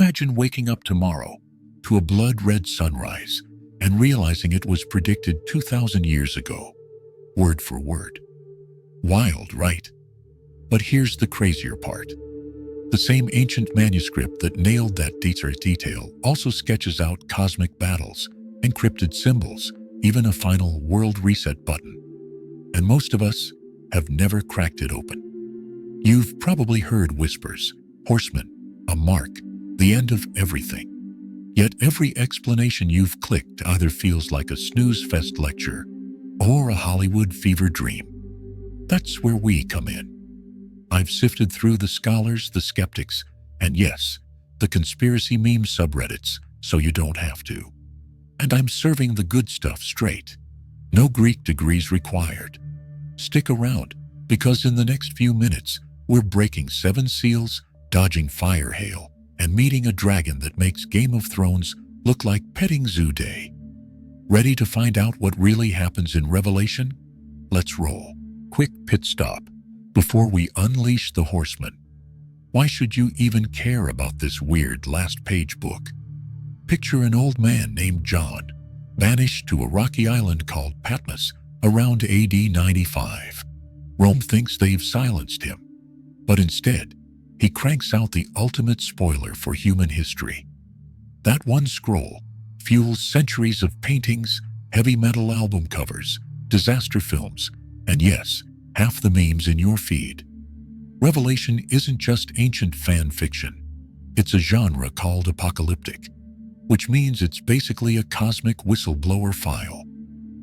Imagine waking up tomorrow to a blood-red sunrise and realizing it was predicted 2,000 years ago, word for word. Wild, right? But here's the crazier part. The same ancient manuscript that nailed that detail also sketches out cosmic battles, encrypted symbols, even a final world reset button. And most of us have never cracked it open. You've probably heard whispers, horsemen, a mark, the end of everything. Yet every explanation you've clicked either feels like a snooze-fest lecture or a Hollywood fever dream. That's where we come in. I've sifted through the scholars, the skeptics, and yes, the conspiracy meme subreddits, so you don't have to. And I'm serving the good stuff straight. No Greek degrees required. Stick around, because in the next few minutes, we're breaking 7 seals, dodging fire hail, and meeting a dragon that makes Game of Thrones look like petting zoo day. Ready to find out what really happens in Revelation? Let's roll. Quick pit stop before we unleash the horsemen. Why should you even care about this weird last-page book? Picture an old man named John, banished to a rocky island called Patmos around AD 95. Rome thinks they've silenced him, but instead, he cranks out the ultimate spoiler for human history. That one scroll fuels centuries of paintings, heavy metal album covers, disaster films, and yes, half the memes in your feed. Revelation isn't just ancient fan fiction. It's a genre called apocalyptic, which means it's basically a cosmic whistleblower file.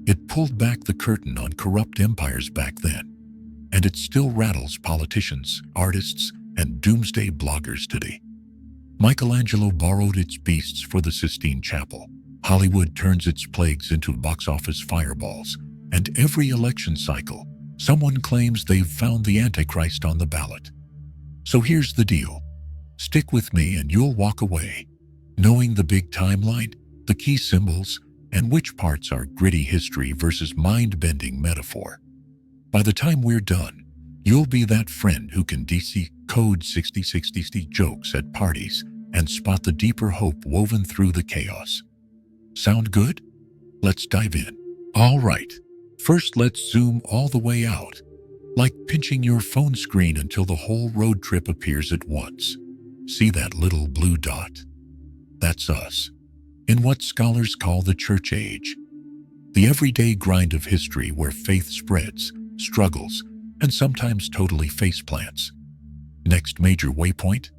It pulled back the curtain on corrupt empires back then, and it still rattles politicians, artists, and doomsday bloggers today. Michelangelo borrowed its beasts for the Sistine Chapel. Hollywood turns its plagues into box office fireballs, and every election cycle, someone claims they've found the Antichrist on the ballot. So here's the deal. Stick with me and you'll walk away, knowing the big timeline, the key symbols, and which parts are gritty history versus mind-bending metaphor. By the time we're done, you'll be that friend who can DC code 6060 jokes at parties and spot the deeper hope woven through the chaos. Sound good? Let's dive in. All right. First, let's zoom all the way out, like pinching your phone screen until the whole road trip appears at once. See that little blue dot? That's us, in what scholars call the church age. The everyday grind of history where faith spreads, struggles, and sometimes totally faceplants. Next major waypoint?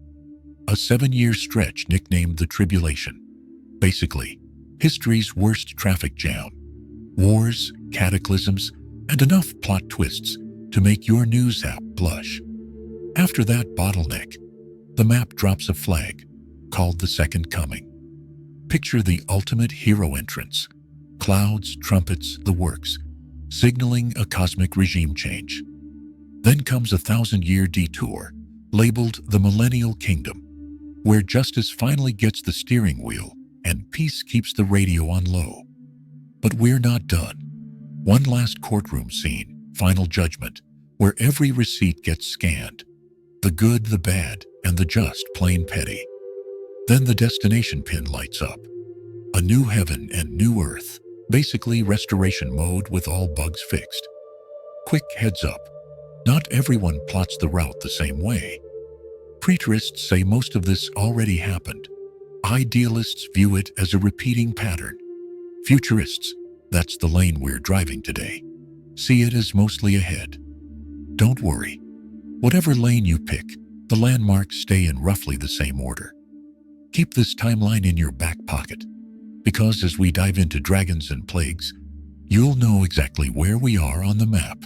A 7-year stretch nicknamed the Tribulation. Basically, history's worst traffic jam. Wars, cataclysms, and enough plot twists to make your news app blush. After that bottleneck, the map drops a flag called the Second Coming. Picture the ultimate hero entrance. Clouds, trumpets, the works, signaling a cosmic regime change. Then comes a 1,000-year detour, labeled the Millennial Kingdom, where justice finally gets the steering wheel and peace keeps the radio on low. But we're not done. One last courtroom scene, final judgment, where every receipt gets scanned. The good, the bad, and the just plain petty. Then the destination pin lights up. A new heaven and new earth, basically restoration mode with all bugs fixed. Quick heads up. Not everyone plots the route the same way. Preterists say most of this already happened. Idealists view it as a repeating pattern. Futurists, that's the lane we're driving today, see it as mostly ahead. Don't worry. Whatever lane you pick, the landmarks stay in roughly the same order. Keep this timeline in your back pocket, because as we dive into dragons and plagues, you'll know exactly where we are on the map,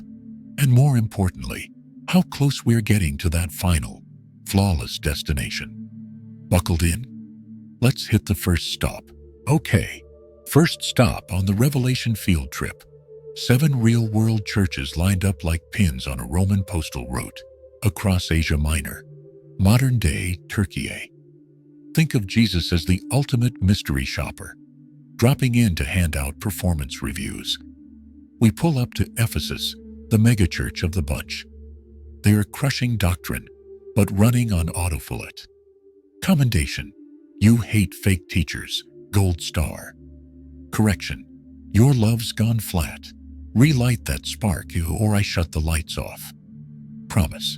and more importantly, how close we're getting to that final, flawless destination. Buckled in? Let's hit the first stop. Okay. First stop on the Revelation field trip. 7 real-world churches lined up like pins on a Roman postal route across Asia Minor, modern-day Turkey. Think of Jesus as the ultimate mystery shopper, dropping in to hand out performance reviews. We pull up to Ephesus, the megachurch of the bunch. They are crushing doctrine, but running on autopilot. Commendation. You hate fake teachers. Gold star. Correction. Your love's gone flat. Relight that spark or I shut the lights off. Promise.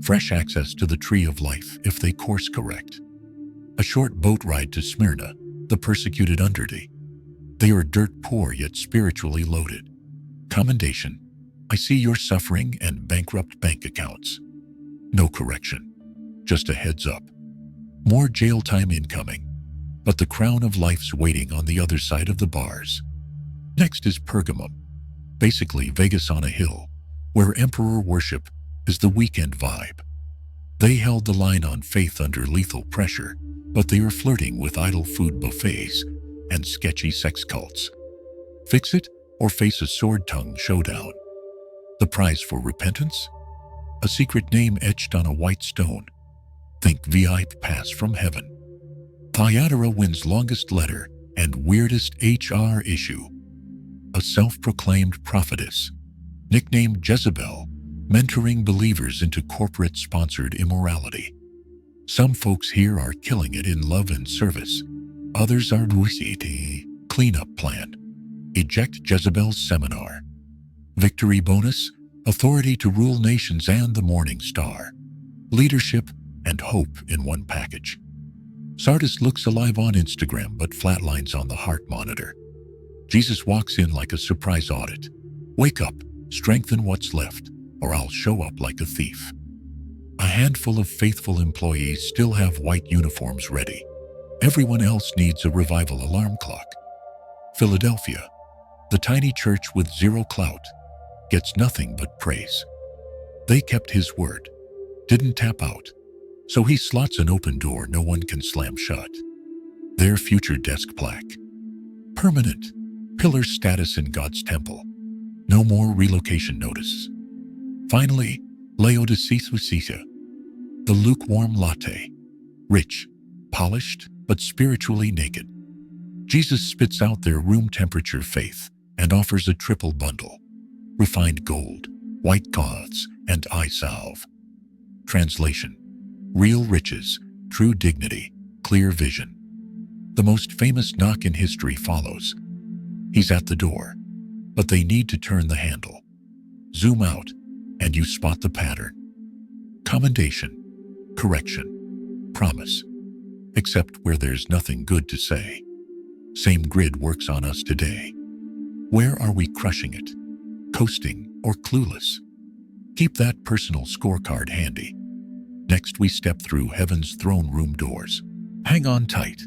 Fresh access to the tree of life if they course correct. A short boat ride to Smyrna, the persecuted underdy. They are dirt poor yet spiritually loaded. Commendation. I see your suffering and bankrupt bank accounts. No correction. Just a heads up. More jail time incoming, but the crown of life's waiting on the other side of the bars. Next is Pergamum, basically Vegas on a hill, where emperor worship is the weekend vibe. They held the line on faith under lethal pressure, but they are flirting with idle food buffets and sketchy sex cults. Fix it or face a sword-tongue showdown. The prize for repentance? A secret name etched on a white stone. Think VIP pass from heaven. Thyatira wins longest letter and weirdest HR issue. A self-proclaimed prophetess, nicknamed Jezebel, mentoring believers into corporate-sponsored immorality. Some folks here are killing it in love and service. Others are WCT, cleanup plan. Eject Jezebel's seminar. Victory bonus, authority to rule nations and the morning star. Leadership and hope in one package. Sardis looks alive on Instagram but flatlines on the heart monitor. Jesus walks in like a surprise audit. Wake up, strengthen what's left, or I'll show up like a thief. A handful of faithful employees still have white uniforms ready. Everyone else needs a revival alarm clock. Philadelphia, the tiny church with zero clout, gets nothing but praise. They kept his word, didn't tap out, so he slots an open door no one can slam shut. Their future desk plaque. Permanent, pillar status in God's temple. No more relocation notice. Finally, Laodicea, the lukewarm latte. Rich, polished, but spiritually naked. Jesus spits out their room temperature faith and offers a triple bundle. Refined gold, white gauze, and eye salve. Translation. Real riches, true dignity, clear vision. The most famous knock in history follows. He's at the door, but they need to turn the handle. Zoom out, and you spot the pattern. Commendation, correction, promise. Except where there's nothing good to say. Same grid works on us today. Where are we crushing it? Coasting or clueless? Keep that personal scorecard handy. Next we step through heaven's throne room doors. Hang on tight.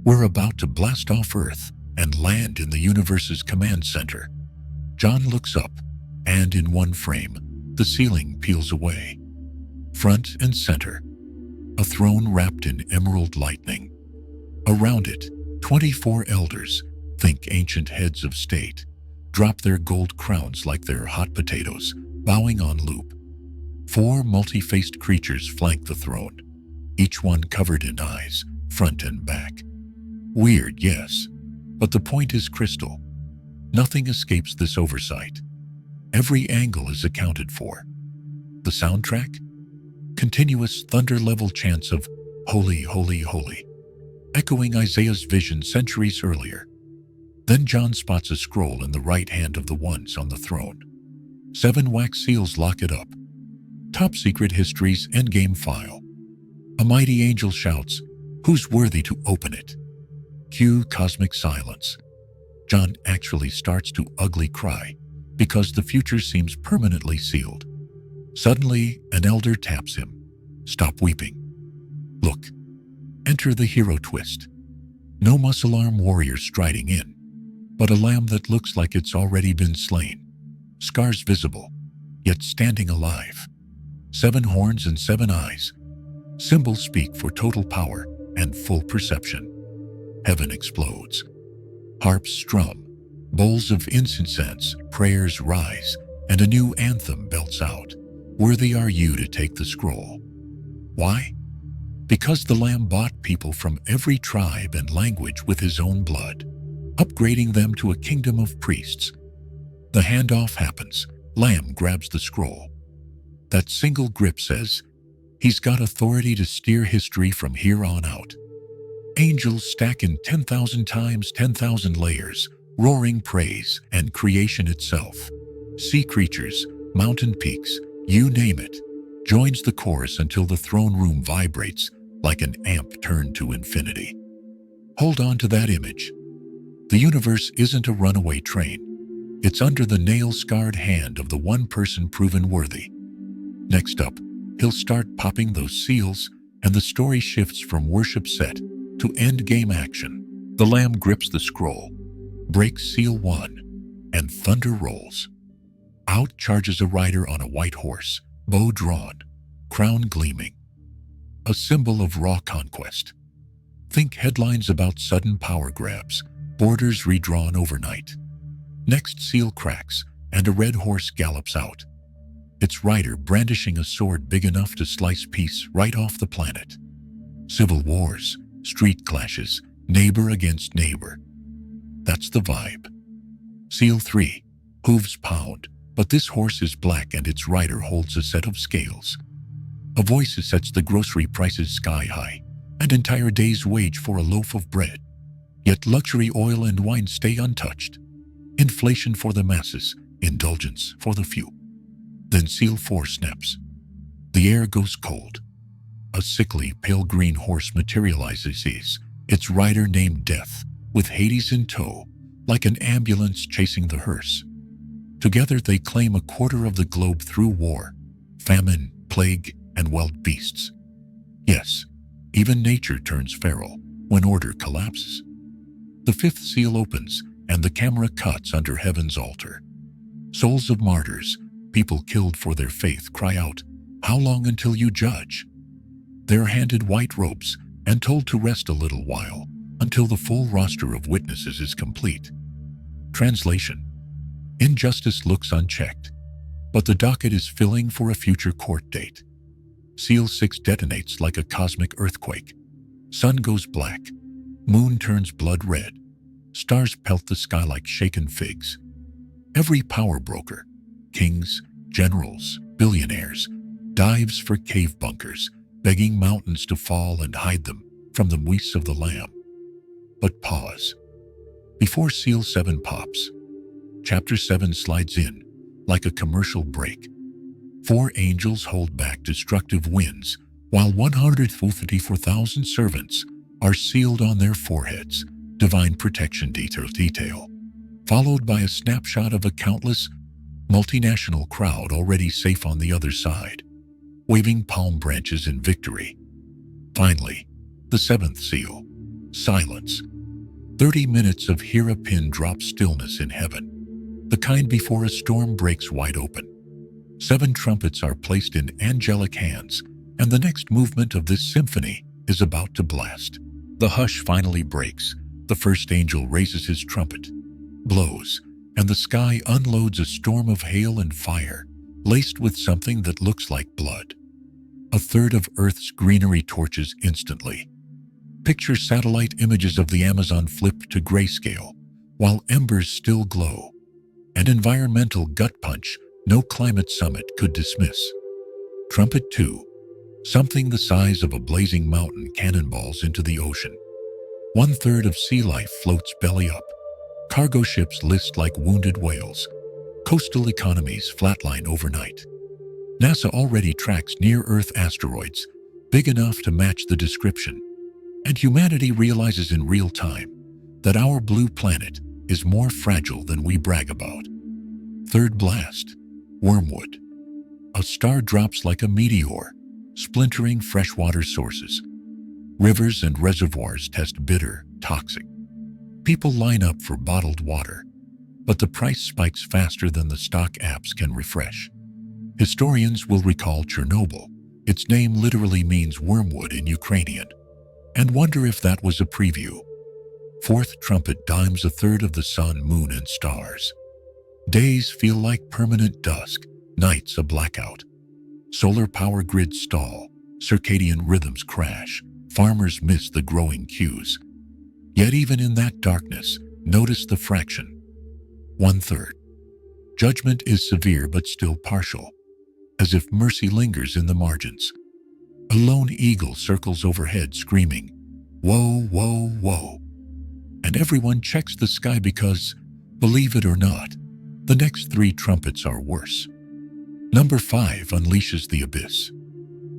We're about to blast off Earth and land in the universe's command center. John looks up, and in one frame, the ceiling peels away. Front and center, a throne wrapped in emerald lightning. Around it, 24 elders, think ancient heads of state, drop their gold crowns like they're hot potatoes, bowing on loop. 4 multi-faced creatures flank the throne, each one covered in eyes, front and back. Weird, yes, but the point is crystal. Nothing escapes this oversight. Every angle is accounted for. The soundtrack? Continuous thunder-level chants of "Holy, holy, holy," echoing Isaiah's vision centuries earlier. Then John spots a scroll in the right hand of the ones on the throne. 7 wax seals lock it up. Top secret history's endgame file. A mighty angel shouts, "Who's worthy to open it?" Cue cosmic silence. John actually starts to ugly cry because the future seems permanently sealed. Suddenly, an elder taps him. Stop weeping. Look. Enter the hero twist. No muscle-arm warrior striding in, but a lamb that looks like it's already been slain. Scars visible, yet standing alive. 7 horns and 7 eyes. Symbols speak for total power and full perception. Heaven explodes. Harps strum, bowls of incense, prayers rise, and a new anthem belts out. Worthy are you to take the scroll. Why? Because the Lamb bought people from every tribe and language with his own blood, upgrading them to a kingdom of priests. The handoff happens. Lamb grabs the scroll. That single grip says, he's got authority to steer history from here on out. Angels stack in 10,000 times 10,000 layers, roaring praise and creation itself. Sea creatures, mountain peaks, you name it, joins the chorus until the throne room vibrates like an amp turned to infinity. Hold on to that image. The universe isn't a runaway train. It's under the nail-scarred hand of the one person proven worthy. Next up, he'll start popping those seals, and the story shifts from worship set to endgame action. The Lamb grips the scroll, breaks seal 1, and thunder rolls. Out charges a rider on a white horse, bow drawn, crown gleaming. A symbol of raw conquest. Think headlines about sudden power grabs, borders redrawn overnight. Next seal cracks, and a red horse gallops out. Its rider brandishing a sword big enough to slice peace right off the planet. Civil wars, street clashes, neighbor against neighbor. That's the vibe. Seal 3, hooves pound, but this horse is black and its rider holds a set of scales. A voice sets the grocery prices sky high, an entire day's wage for a loaf of bread. Yet luxury oil and wine stay untouched. Inflation for the masses, indulgence for the few. Then Seal 4 snaps. The air goes cold. A sickly, pale green horse materializes, its rider named Death, with Hades in tow, like an ambulance chasing the hearse. Together they claim a quarter of the globe through war, famine, plague, and wild beasts. Yes, even nature turns feral when order collapses. The 5th seal opens, and the camera cuts under heaven's altar. Souls of martyrs, people killed for their faith, cry out, "How long until you judge?" They're handed white robes and told to rest a little while until the full roster of witnesses is complete. Translation: injustice looks unchecked, but the docket is filling for a future court date. Seal 6 detonates like a cosmic earthquake. Sun goes black, moon turns blood red, stars pelt the sky like shaken figs. Every power broker, kings, generals, billionaires, dives for cave bunkers, begging mountains to fall and hide them from the wheats of the Lamb. But pause. Before Seal 7 pops, Chapter 7 slides in like a commercial break. 4 angels hold back destructive winds, while 154,000 servants are sealed on their foreheads, divine protection detail, followed by a snapshot of a countless, multinational crowd already safe on the other side, waving palm branches in victory. Finally, the 7th seal, silence. 30 minutes of hear a pin drop stillness in heaven, the kind before a storm breaks wide open. 7 trumpets are placed in angelic hands, and the next movement of this symphony is about to blast. The hush finally breaks. The first angel raises his trumpet, blows, and the sky unloads a storm of hail and fire, laced with something that looks like blood. A third of Earth's greenery torches instantly. Picture satellite images of the Amazon flip to grayscale, while embers still glow. An environmental gut punch no climate summit could dismiss. Trumpet 2. Something the size of a blazing mountain cannonballs into the ocean. 1/3 of sea life floats belly up. Cargo ships list like wounded whales. Coastal economies flatline overnight. NASA already tracks near-Earth asteroids, big enough to match the description. And humanity realizes in real time that our blue planet is more fragile than we brag about. 3rd blast. Wormwood. A star drops like a meteor, splintering freshwater sources. Rivers and reservoirs test bitter, toxic. People line up for bottled water, but the price spikes faster than the stock apps can refresh. Historians will recall Chernobyl. Its name literally means wormwood in Ukrainian, and wonder if that was a preview. 4th trumpet dimes 1/3 of the sun, moon, and stars. Days feel like permanent dusk, nights a blackout. Solar power grids stall, circadian rhythms crash, farmers miss the growing cues. Yet even in that darkness, notice the fraction. 1/3. Judgment is severe but still partial, as if mercy lingers in the margins. A lone eagle circles overhead screaming, Whoa, whoa, whoa. And everyone checks the sky because, believe it or not, the next 3 trumpets are worse. Number 5 unleashes the abyss.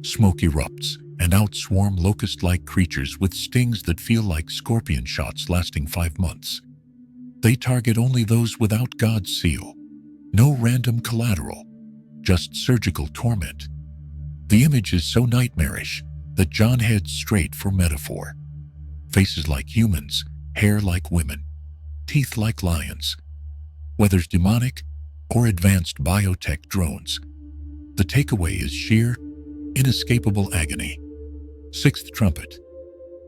Smoke erupts, and out swarm locust-like creatures with stings that feel like scorpion shots lasting 5 months. They target only those without God's seal. No random collateral, just surgical torment. The image is so nightmarish that John heads straight for metaphor. Faces like humans, hair like women, teeth like lions. Whether demonic or advanced biotech drones, the takeaway is sheer, inescapable agony. 6th trumpet.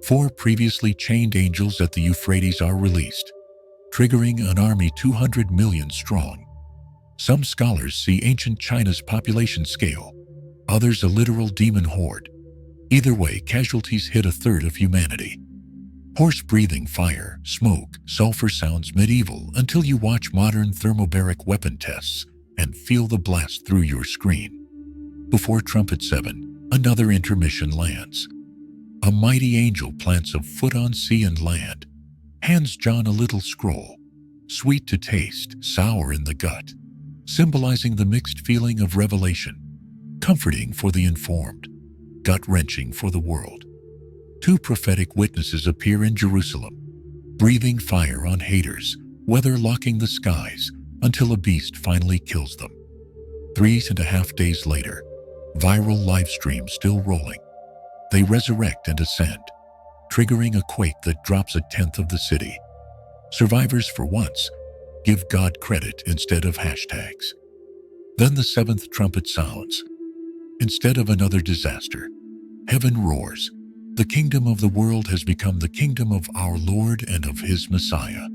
4 previously chained angels at the Euphrates are released, triggering an army 200 million strong. Some scholars see ancient China's population scale, others a literal demon horde. Either way, casualties hit 1/3 of humanity. Horse-breathing fire, smoke, sulfur sounds medieval until you watch modern thermobaric weapon tests and feel the blast through your screen. Before trumpet 7, another intermission lands. A mighty angel plants a foot on sea and land, hands John a little scroll, sweet to taste, sour in the gut, symbolizing the mixed feeling of revelation, comforting for the informed, gut-wrenching for the world. 2 prophetic witnesses appear in Jerusalem, breathing fire on haters, weather-locking the skies until a beast finally kills them. 3.5 days later, viral live stream still rolling. They resurrect and ascend, triggering a quake that drops 1/10 of the city. Survivors, for once, give God credit instead of hashtags. Then the 7th trumpet sounds. Instead of another disaster, heaven roars. The kingdom of the world has become the kingdom of our Lord and of his Messiah.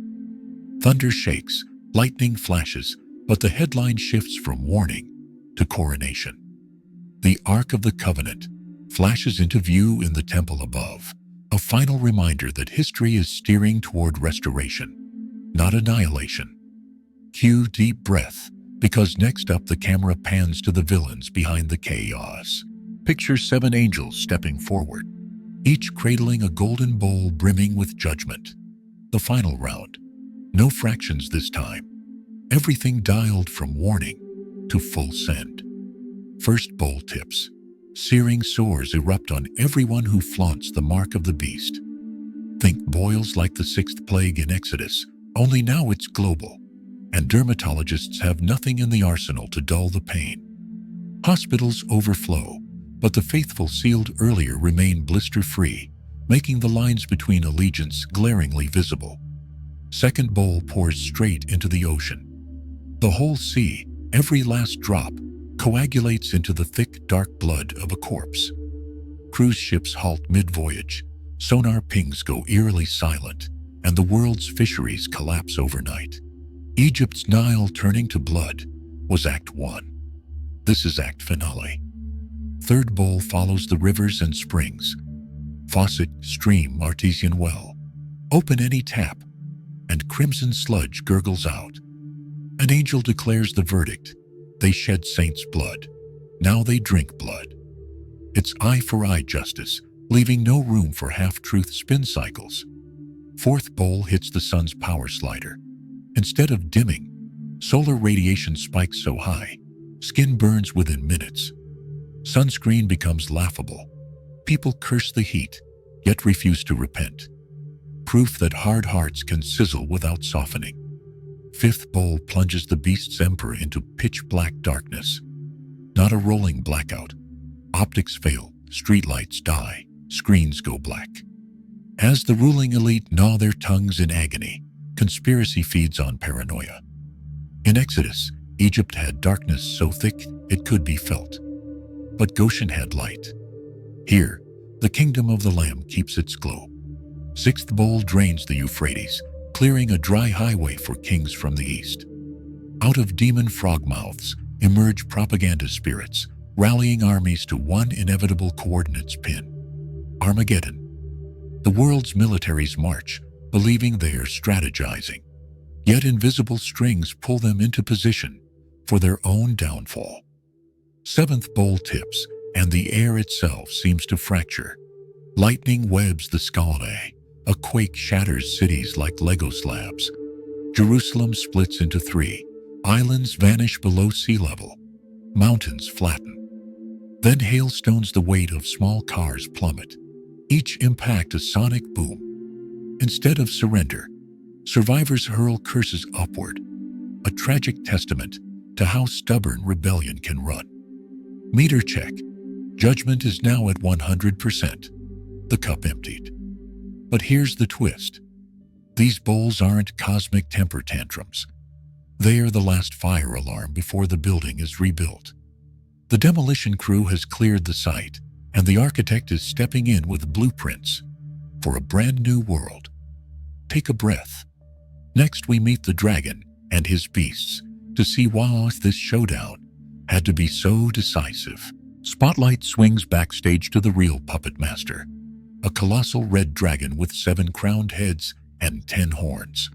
Thunder shakes, lightning flashes, but the headline shifts from warning to coronation. The Ark of the Covenant flashes into view in the temple above, a final reminder that history is steering toward restoration, not annihilation. Cue deep breath, because next up the camera pans to the villains behind the chaos. Picture 7 angels stepping forward, each cradling a golden bowl brimming with judgment. The final round. No fractions this time. Everything dialed from warning to full send. First bowl tips. Searing sores erupt on everyone who flaunts the mark of the beast. Think boils like the 6th plague in Exodus, only now it's global, and dermatologists have nothing in the arsenal to dull the pain. Hospitals overflow, but the faithful sealed earlier remain blister-free, making the lines between allegiance glaringly visible. Second bowl pours straight into the ocean. The whole sea, every last drop, coagulates into the thick, dark blood of a corpse. Cruise ships halt mid-voyage, sonar pings go eerily silent, and the world's fisheries collapse overnight. Egypt's Nile turning to blood was Act 1. This is Act Finale. Third bowl follows the rivers and springs. Faucet, stream, artesian well. Open any tap, and crimson sludge gurgles out. An angel declares the verdict. They shed saints' blood. Now they drink blood. It's eye for eye justice, leaving no room for half-truth spin cycles. Fourth bowl hits the sun's power slider. Instead of dimming, solar radiation spikes so high, skin burns within minutes. Sunscreen becomes laughable. People curse the heat, yet refuse to repent. Proof that hard hearts can sizzle without softening. Fifth bowl plunges the beast's emperor into pitch-black darkness. Not a rolling blackout. Optics fail, streetlights die, screens go black. As the ruling elite gnaw their tongues in agony, conspiracy feeds on paranoia. In Exodus, Egypt had darkness so thick it could be felt. But Goshen had light. Here, the kingdom of the Lamb keeps its glow. Sixth bowl drains the Euphrates, clearing a dry highway for kings from the east. Out of demon frog mouths emerge propaganda spirits, rallying armies to one inevitable coordinates pin: Armageddon. The world's militaries march, believing they are strategizing. Yet invisible strings pull them into position for their own downfall. Seventh bowl tips, and the air itself seems to fracture. Lightning webs the sky. A quake shatters cities like Lego slabs. Jerusalem splits into three. Islands vanish below sea level. Mountains flatten. Then hailstones the weight of small cars plummet. Each impact a sonic boom. Instead of surrender, survivors hurl curses upward. A tragic testament to how stubborn rebellion can run. Meter check. Judgment is now at 100%. The cup emptied. But here's the twist. These bowls aren't cosmic temper tantrums. They are the last fire alarm before the building is rebuilt. The demolition crew has cleared the site, and the architect is stepping in with blueprints for a brand new world. Take a breath. Next, we meet the dragon and his beasts to see why this showdown had to be so decisive. Spotlight swings backstage to the real puppet master, a colossal red dragon with 7 crowned heads and 10 horns.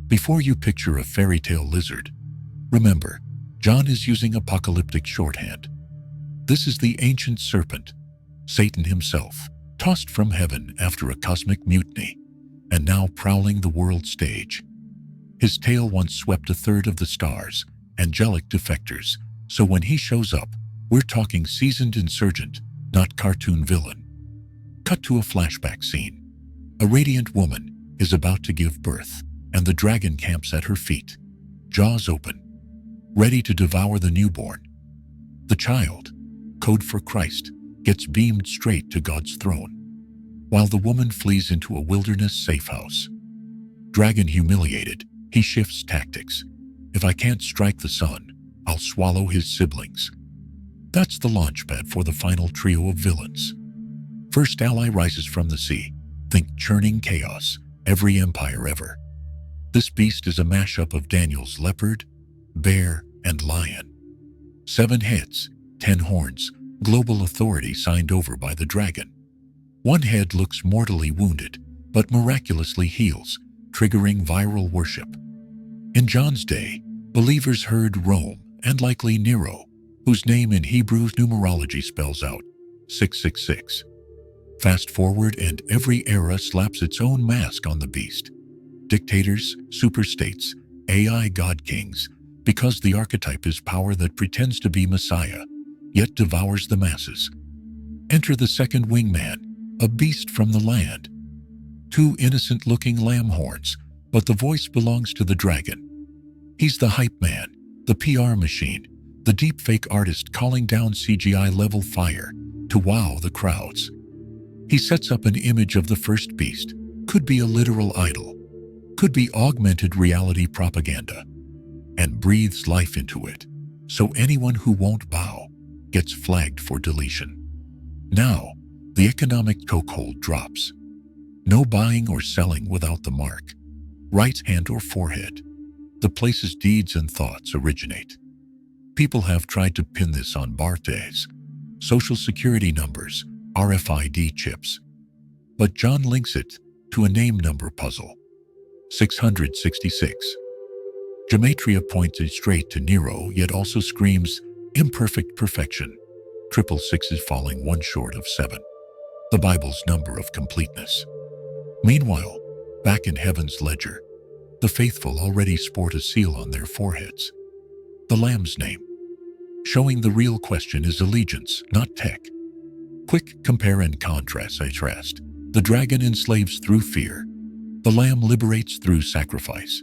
Before you picture a fairy tale lizard, remember, John is using apocalyptic shorthand. This is the ancient serpent, Satan himself, tossed from heaven after a cosmic mutiny, and now prowling the world stage. His tail once swept a third of the stars, angelic defectors, so when he shows up, we're talking seasoned insurgent, not cartoon villain. Cut to a flashback scene. A radiant woman is about to give birth, and the dragon camps at her feet, jaws open, ready to devour the newborn. The child, code for Christ, gets beamed straight to God's throne, while the woman flees into a wilderness safe house. Dragon humiliated, he shifts tactics. If I can't strike the sun, I'll swallow his siblings. That's the launchpad for the final trio of villains. First ally rises from the sea. Think churning chaos, every empire ever. This beast is a mashup of Daniel's leopard, bear, and lion. 7 heads, 10 horns, global authority signed over by the dragon. One head looks mortally wounded, but miraculously heals, triggering viral worship. In John's day, believers heard Rome, and likely Nero, whose name in Hebrew numerology spells out 666. Fast forward and every era slaps its own mask on the beast. Dictators, superstates, AI god kings, because the archetype is power that pretends to be Messiah, yet devours the masses. Enter the second wingman, a beast from the land. 2 innocent-looking lamb horns, but the voice belongs to the dragon. He's the hype man, the PR machine, the deepfake artist calling down CGI-level fire to wow the crowds. He sets up an image of the first beast, could be a literal idol, could be augmented reality propaganda, and breathes life into it, so anyone who won't bow gets flagged for deletion. Now, the economic chokehold drops. No buying or selling without the mark, right hand or forehead, the place's deeds and thoughts originate. People have tried to pin this on birthdays, social security numbers, RFID chips. But John links it to a name number puzzle. 666. Gematria points it straight to Nero, yet also screams imperfect perfection. 666 is falling 1 short of 7, the Bible's number of completeness. Meanwhile, back in heaven's ledger, the faithful already sport a seal on their foreheads. The Lamb's name, showing the real question is allegiance, not tech. Quick compare and contrast. The dragon enslaves through fear. The Lamb liberates through sacrifice.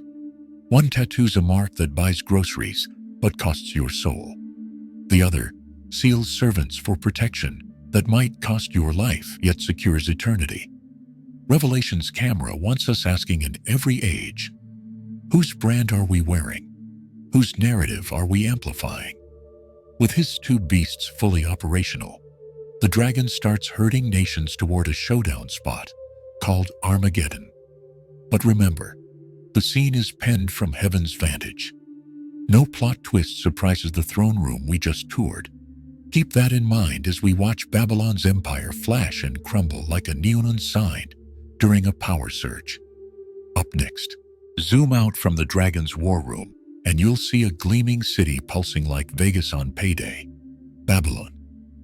One tattoo's a mark that buys groceries, but costs your soul. The other seals servants for protection that might cost your life, yet secures eternity. Revelation's camera wants us asking in every age, whose brand are we wearing? Whose narrative are we amplifying? With his 2 beasts fully operational, the dragon starts herding nations toward a showdown spot called Armageddon. But remember, the scene is penned from heaven's vantage. No plot twist surprises the throne room we just toured. Keep that in mind as we watch Babylon's empire flash and crumble like a neon sign during a power surge. Up next, zoom out from the dragon's war room, and you'll see a gleaming city pulsing like Vegas on payday. Babylon,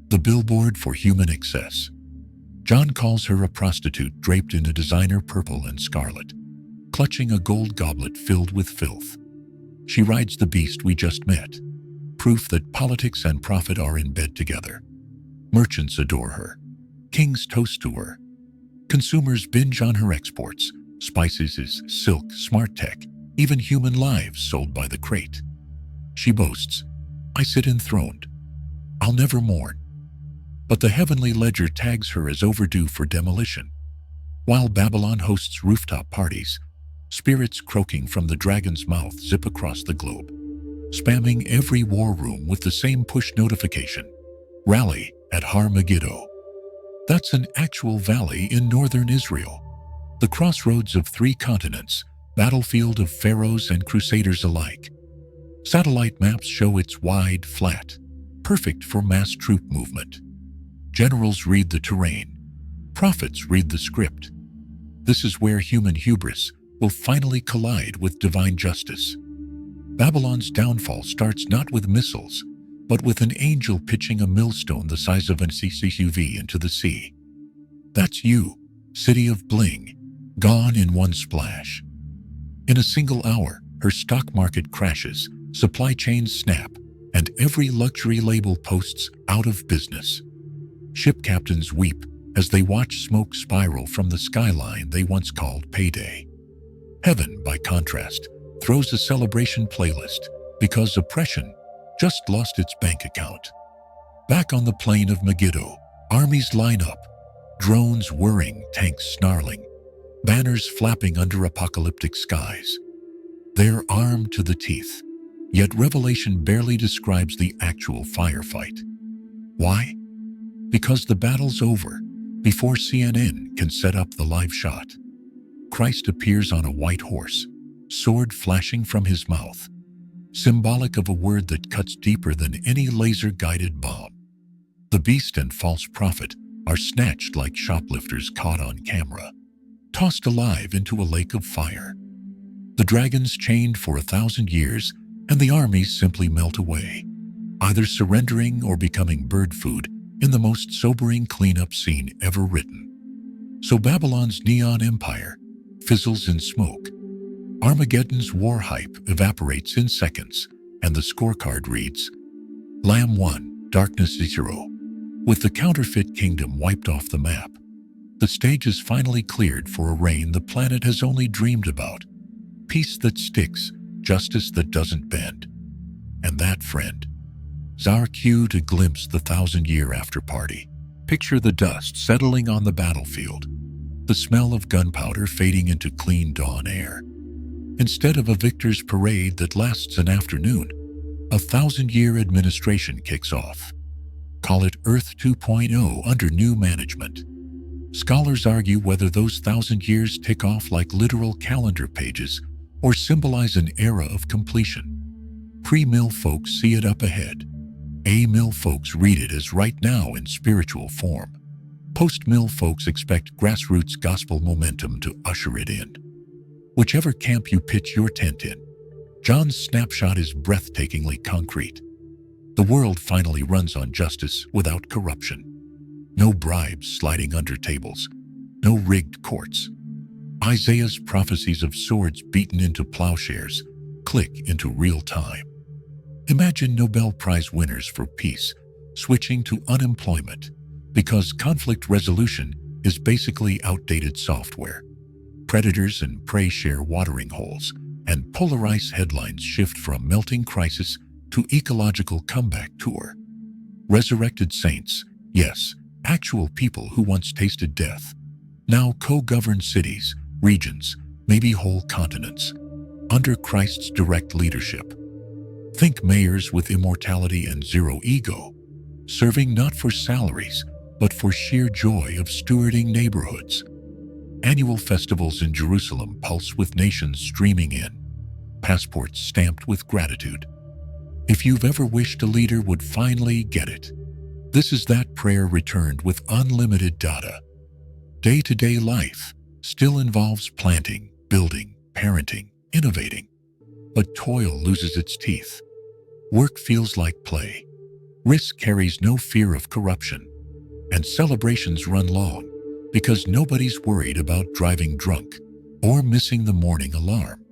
the billboard for human excess. John calls her a prostitute draped in a designer purple and scarlet, clutching a gold goblet filled with filth. She rides the beast we just met, proof that politics and profit are in bed together. Merchants adore her. Kings toast to her. Consumers binge on her exports, spices, silk, smart tech, even human lives sold by the crate. She boasts, "I sit enthroned. I'll never mourn." But the heavenly ledger tags her as overdue for demolition. While Babylon hosts rooftop parties, spirits croaking from the dragon's mouth zip across the globe, spamming every war room with the same push notification: rally at Armageddon. That's an actual valley in northern Israel, the crossroads of 3 continents, battlefield of pharaohs and crusaders alike. Satellite maps show it's wide, flat, perfect for mass troop movement. Generals read the terrain. Prophets read the script. This is where human hubris will finally collide with divine justice. Babylon's downfall starts not with missiles, but with an angel pitching a millstone the size of an SUV into the sea. That's you, city of bling, gone in one splash. In a single hour, her stock market crashes, supply chains snap, and every luxury label posts out of business. Ship captains weep as they watch smoke spiral from the skyline they once called payday. Heaven, by contrast, throws a celebration playlist because oppression just lost its bank account. Back on the plain of Megiddo, armies line up, drones whirring, tanks snarling, banners flapping under apocalyptic skies. They're armed to the teeth, yet Revelation barely describes the actual firefight. Why? Because the battle's over before CNN can set up the live shot. Christ appears on a white horse, sword flashing from his mouth, symbolic of a word that cuts deeper than any laser-guided bomb. The beast and false prophet are snatched like shoplifters caught on camera, tossed alive into a lake of fire. The dragons chained for 1,000 years, and the armies simply melt away, either surrendering or becoming bird food in the most sobering cleanup scene ever written. So Babylon's neon empire fizzles in smoke. Armageddon's war hype evaporates in seconds, and the scorecard reads, Lamb 1, Darkness 0. With the counterfeit kingdom wiped off the map, the stage is finally cleared for a reign the planet has only dreamed about. Peace that sticks, justice that doesn't bend. And that, friend, is our cue to glimpse the 1,000-year after-party. Picture the dust settling on the battlefield, the smell of gunpowder fading into clean dawn air. Instead of a victor's parade that lasts an afternoon, a 1,000-year administration kicks off. Call it Earth 2.0 under new management. Scholars argue whether those 1,000 years tick off like literal calendar pages or symbolize an era of completion. Pre-mill folks see it up ahead. A-mill folks read it as right now in spiritual form. Post-mill folks expect grassroots gospel momentum to usher it in. Whichever camp you pitch your tent in, John's snapshot is breathtakingly concrete. The world finally runs on justice without corruption. No bribes sliding under tables, no rigged courts. Isaiah's prophecies of swords beaten into plowshares click into real time. Imagine Nobel Prize winners for peace switching to unemployment because conflict resolution is basically outdated software. Predators and prey share watering holes, and polarized headlines shift from melting crisis to ecological comeback tour. Resurrected saints, yes, actual people who once tasted death, now co-govern cities, regions, maybe whole continents, under Christ's direct leadership. Think mayors with immortality and zero ego, serving not for salaries, but for sheer joy of stewarding neighborhoods. Annual festivals in Jerusalem pulse with nations streaming in, passports stamped with gratitude. If you've ever wished a leader would finally get it, this is that prayer returned with unlimited data. Day-to-day life still involves planting, building, parenting, innovating. But toil loses its teeth. Work feels like play. Risk carries no fear of corruption. And celebrations run long, because nobody's worried about driving drunk or missing the morning alarm.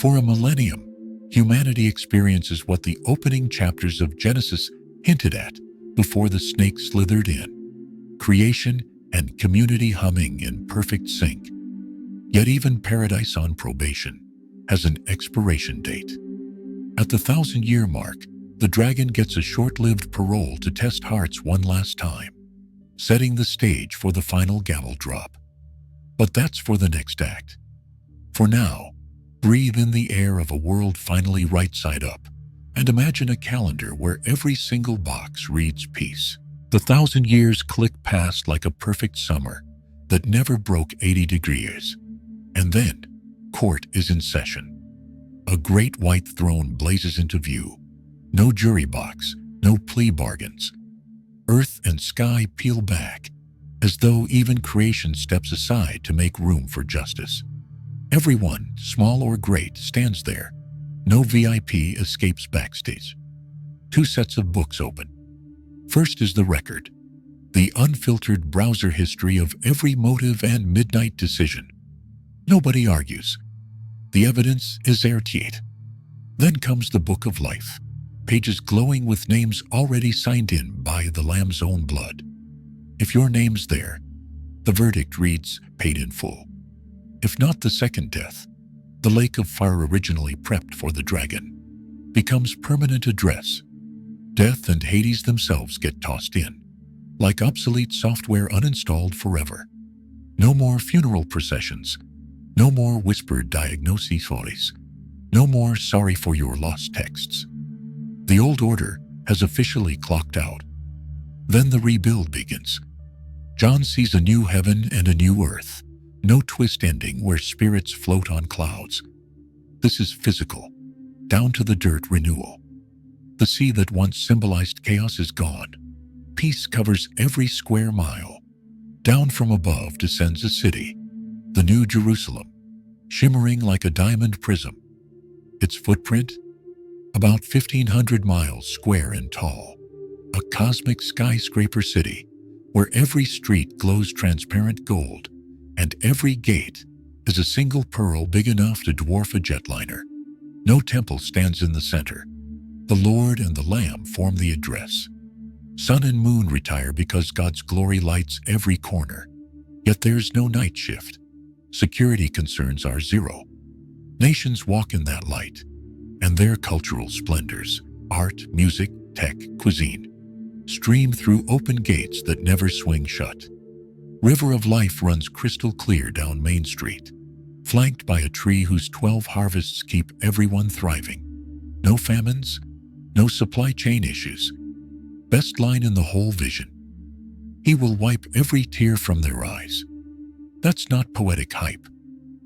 For a millennium, humanity experiences what the opening chapters of Genesis hinted at before the snake slithered in: creation and community humming in perfect sync. Yet even paradise on probation has an expiration date. At the 1,000-year mark, the dragon gets a short-lived parole to test hearts one last time, setting the stage for the final gavel drop. But that's for the next act. For now, breathe in the air of a world finally right side up, and imagine a calendar where every single box reads peace. The 1,000 years click past like a perfect summer that never broke 80 degrees. And then, court is in session. A great white throne blazes into view. No jury box, no plea bargains. Earth and sky peel back, as though even creation steps aside to make room for justice. Everyone, small or great, stands there. No VIP escapes backstage. 2 sets of books open. First is the record, the unfiltered browser history of every motive and midnight decision. Nobody argues. The evidence is airtight. Then comes the book of life, pages glowing with names already signed in by the Lamb's own blood. If your name's there, the verdict reads paid in full. If not, the second death, the lake of fire originally prepped for the dragon, becomes permanent address. Death and Hades themselves get tossed in, like obsolete software uninstalled forever. No more funeral processions, no more whispered diagnoses, no more sorry for your lost texts. The old order has officially clocked out. Then the rebuild begins. John sees a new heaven and a new earth, no twist ending where spirits float on clouds. This is physical, down to the dirt renewal. The sea that once symbolized chaos is gone. Peace covers every square mile. Down from above descends a city, the New Jerusalem, shimmering like a diamond prism. Its footprint? About 1,500 miles square and tall. A cosmic skyscraper city where every street glows transparent gold and every gate is a single pearl big enough to dwarf a jetliner. No temple stands in the center. The Lord and the Lamb form the address. Sun and moon retire because God's glory lights every corner. Yet there's no night shift. Security concerns are zero. Nations walk in that light, and their cultural splendors, art, music, tech, cuisine, stream through open gates that never swing shut. River of Life runs crystal clear down Main Street, flanked by a tree whose 12 harvests keep everyone thriving. No famines, no supply chain issues. Best line in the whole vision. He will wipe every tear from their eyes. That's not poetic hype.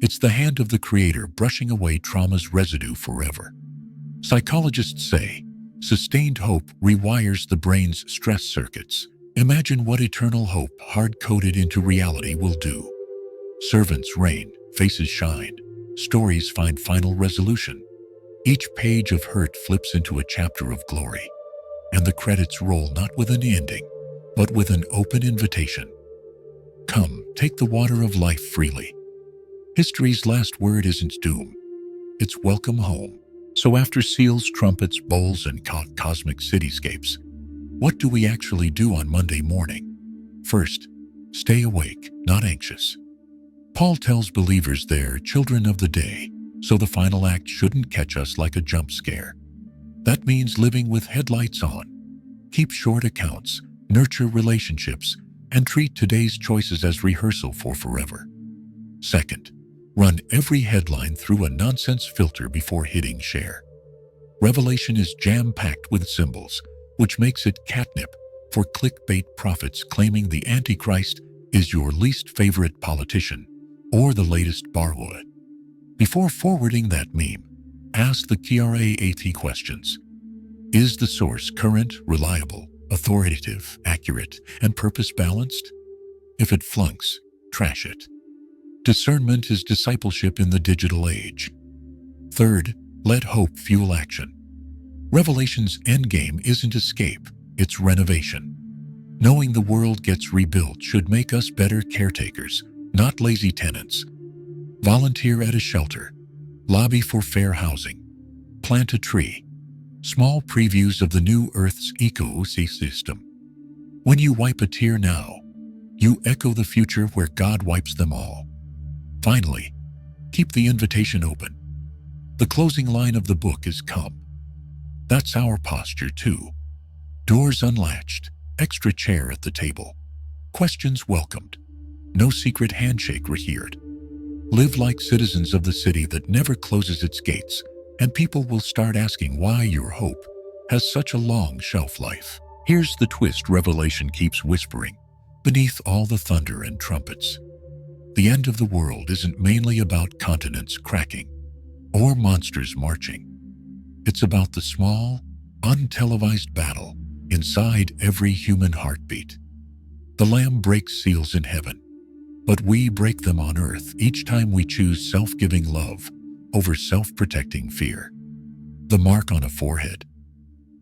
It's the hand of the Creator brushing away trauma's residue forever. Psychologists say, sustained hope rewires the brain's stress circuits. Imagine what eternal hope, hard-coded into reality, will do. Servants reign, faces shine, stories find final resolution. Each page of hurt flips into a chapter of glory, and the credits roll not with an ending, but with an open invitation. Come, take the water of life freely. History's last word isn't doom. It's welcome home. So after seals, trumpets, bowls, and cosmic cityscapes, what do we actually do on Monday morning? First, stay awake, not anxious. Paul tells believers they're children of the day, so the final act shouldn't catch us like a jump scare. That means living with headlights on. Keep short accounts, nurture relationships, and treat today's choices as rehearsal for forever. Second, run every headline through a nonsense filter before hitting share. Revelation is jam-packed with symbols, which makes it catnip for clickbait prophets claiming the Antichrist is your least favorite politician or the latest barwood. Before forwarding that meme, ask the KRAAT questions. Is the source current, reliable, authoritative, accurate, and purpose-balanced? If it flunks, trash it. Discernment is discipleship in the digital age. Third, let hope fuel action. Revelation's endgame isn't escape, it's renovation. Knowing the world gets rebuilt should make us better caretakers, not lazy tenants. Volunteer at a shelter. Lobby for fair housing. Plant a tree. Small previews of the new Earth's ecosystem. When you wipe a tear now, you echo the future where God wipes them all. Finally, keep the invitation open. The closing line of the book is come. That's our posture too. Doors unlatched, extra chair at the table. Questions welcomed. No secret handshake rehearsed. Live like citizens of the city that never closes its gates, and people will start asking why your hope has such a long shelf life. Here's the twist Revelation keeps whispering, beneath all the thunder and trumpets. The end of the world isn't mainly about continents cracking or monsters marching. It's about the small, untelevised battle inside every human heartbeat. The Lamb breaks seals in heaven, but we break them on earth each time we choose self-giving love over self-protecting fear. The mark on a forehead.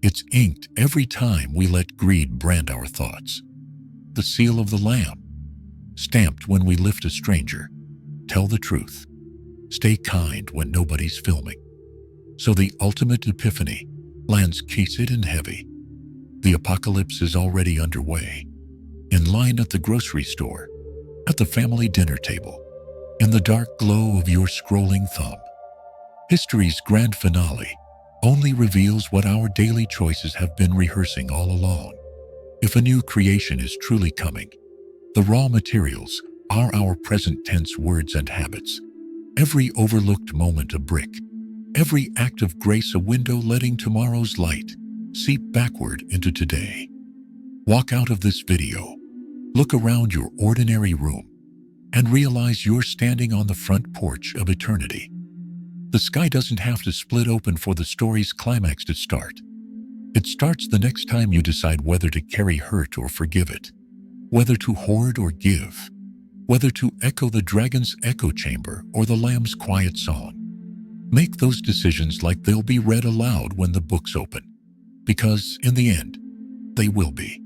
It's inked every time we let greed brand our thoughts. The seal of the Lamb. Stamped when we lift a stranger. Tell the truth. Stay kind when nobody's filming. So the ultimate epiphany lands cased and heavy. The apocalypse is already underway. In line at the grocery store, at the family dinner table, in the dark glow of your scrolling thumb. History's grand finale only reveals what our daily choices have been rehearsing all along. If a new creation is truly coming, the raw materials are our present tense words and habits. Every overlooked moment a brick, every act of grace a window letting tomorrow's light seep backward into today. Walk out of this video, look around your ordinary room, and realize you're standing on the front porch of eternity. The sky doesn't have to split open for the story's climax to start. It starts the next time you decide whether to carry hurt or forgive it, whether to hoard or give, whether to echo the dragon's echo chamber or the lamb's quiet song. Make those decisions like they'll be read aloud when the books open, because in the end, they will be.